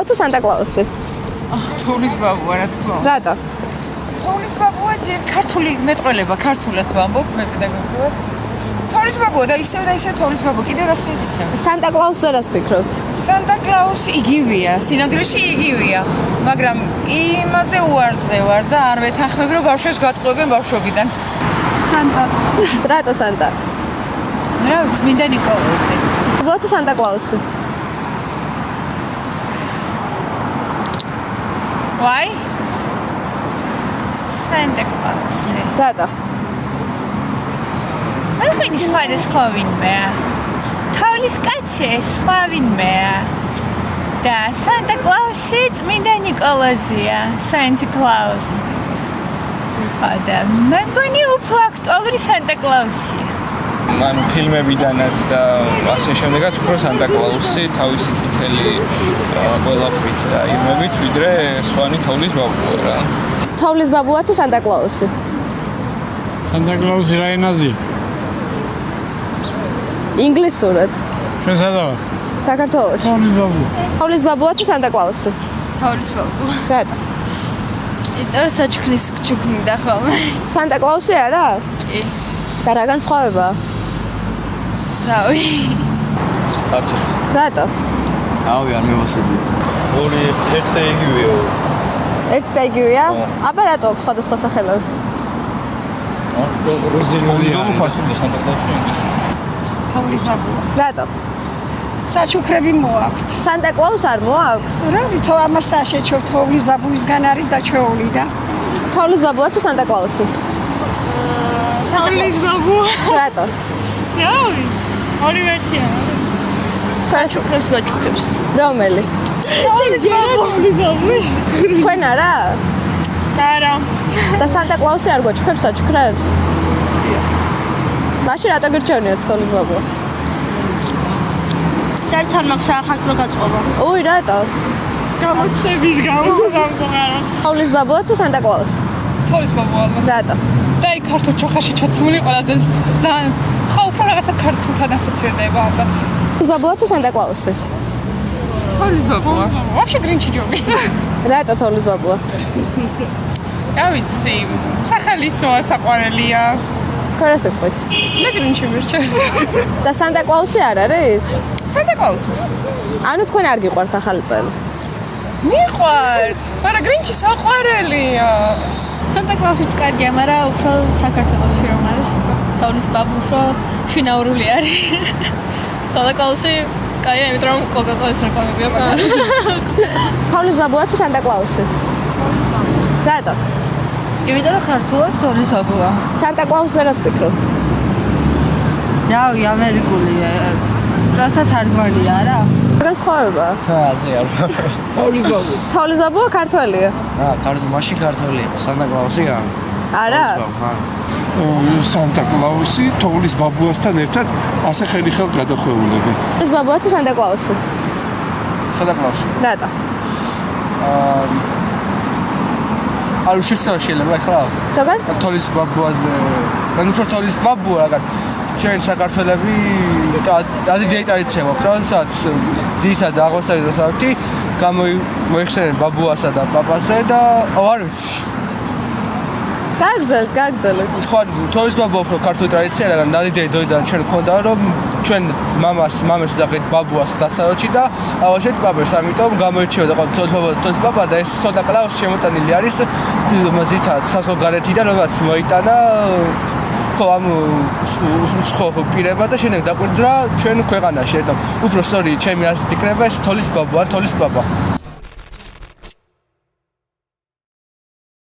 თუ სანტა კლაუსი? თოვლის ბაბუა რა თქმა უნდა. რატო? თოვლის ბაბუა ჯერ ქართული მეტყველება, ქართულად ვამბობ, მე პედაგოგია. თოვლის ბაბუა და ისევ თოვლის ბაბუა. კიდევ რას ვიკითხებ? სანტა კლაუსზე რას ფიქრობთ? სანტა კლაუსი იგივეა, სინამდვილეში იგივეა, მაგრამ იმაზე უარზე ვარ და არ ვეთანხმებ, რომ ბავშვებს გატყუებენ ბავშვობიდან. სანტა. რატო სანტა? რა წმინდა ნიკოლოზი. თუ სანტა კლაუსი? Why? Santa Claus. რატო? არ ხვინი სხვა ვინმეა. თოვლის კაცი სხვა ვინმეა. და Santa Claus-ი წმინდა ნიკოლოზია, Santa Claus. და მე მგონი უფრო აქტუალური Santa Claus-ი. ანუ ფილმებიდანაც და ასე შემდეგაც უფრო Santa Claus-ი თავისი წითელი ყველაფრით და იმებით ვიდრე სვანი თოვლის ბაბუა რა. თოვლის ბაბუა თუ სანტა კლაუსი? Santa Claus რა ენაზეა? ინგლისურად. ჩვენ სადავართ? საქართველოში. თოვლის ბაბუა. თოვლის ბაბუა თუ სანტა კლაუსი? თოვლის ბაბუა. რატო? იმიტომ საჩქნის ჩუქნიდა ხოლმე. სანტა კლაუსი არა? კი. და რა განსხვავებაა? რავი. არც ერთ. რატო? რავი არ მევასებია. ორი ერთ და იგივეა. ერთი და იგივეა? აბა რატო აქვს სხვადასხვა სახელები? როზინულია. Santa Claus-ი ინგლისური. თოვლის ბაბუა. რატო? საჩუქრები მოაქვთ. სანტა კლაუს არ მოაქვს? რა ვითო ამას შეჩვევ თოვლის ბაბუისგან არის დაჩვეული და თოვლის ბაბუა თუ სანტა კლაუსი? თოვლის ბაბუა. რატო? რავი. ორივე ერთია. საჩუქრებს გაჩუქებს. რომელი? თოვლის ბაბუა. თქვენ არა? არა. და სანტა კლაუსი არ გაჩუქებს საჩუქრებს? მაშინ რატო გირჩევნიათ თოვლის ბაბუა? საერთოდ მაქვს სახელმწიფო გაწყობა. უი, რატო? გამოცდების გამო გამზღარა. თოვლის ბაბუა თუ სანტა კლაუსი? თოვლის ბაბუა. რატო? და იქ ქართულ ჩოხაში ჩაცმული ყველაზე ძალიან ხო უფრო რაღაცა ქართულთან ასოცირდება ალბათ. თოვლის ბაბუა თუ სანტა კლაუსი? თოვლის ბაბუა. ვაფშე გრინჩი ჯობი. რატო თოვლის ბაბუა? რა ვიცი, სახელისოა საყვარელია. თქვენ რა სიტყვით? მე გრინჩი მირჩე. და სანტა კლაუსი არ არის? Santa Claus-იც. ანუ თქვენ არ გიყვართ ახალი წელი? მიყვართ, მაგრამ გრინჩი საყვარელია. Santa Claus-იც კარგია, მაგრამ უფრო საქართველოში რომ არის, თოვლის ბაბუა უფრო შინაურული არის. Santa Claus-ი კაია, იმიტომ რომ Coca-Cola-ს რეკლამებია მაგარი. თოვლის ბაბუა თუ სანტა კლაუსი? რატო? იმიტომ რომ ქართულად თოვლის ბაბუა. სანტა კლაუსზე რას ფიქრობთ? რავი, ამერიკულია. რასა თარგმანია რა? განსხვავებაა? ასე არ ვარ. თოვლის ბაბუა. თოვლის ბაბუა ქართველია? მაშინ ქართული იყო Santa Claus-ი არა? Santa Claus-ი თოვლის ბაბუასთან ერთად ასე ხელი-ხელთ გადახვეულები. თოვლის ბაბუა თუ სანტა კლაუსი? Santa Claus-ი. რატო? არ შეიძლება შეიძლება ახლა როგორ? თოვლის ბაბუაზე. მან უფრო თოვლის ბაბუა რაღაც ჩვენ საქართველები ადი დეტალიც აქვს, რასაც ძისა და აღმოსავლეთ დასავლეთი მოიხსენენ ბაბუასა და პაპასე და არ ვიცი. გაგრძელეთ. ხო, თოვლის ბაბუა უფრო ქართული ტრადიცია რაგან დედიდან ჩვენ გქონდა რომ ჩვენ მამას ვდაყით ბაბუას დასავლეთში და ავაშეთ პაპერს, ამიტომ გამოირჩეოდა თოვლის ბაბა და ეს Santa Claus შემოტანილი არის ძირითადად საზღვარგარეთიდან, რომელიც მოიტანა ხო ამ სხვა პირება და შემდეგ დაკვირდა ჩვენ ქვეყანაში. უფრო სწორი ჩემი აზრით იქნება ეს თოვლის ბაბუა, თოვლის ბაბა.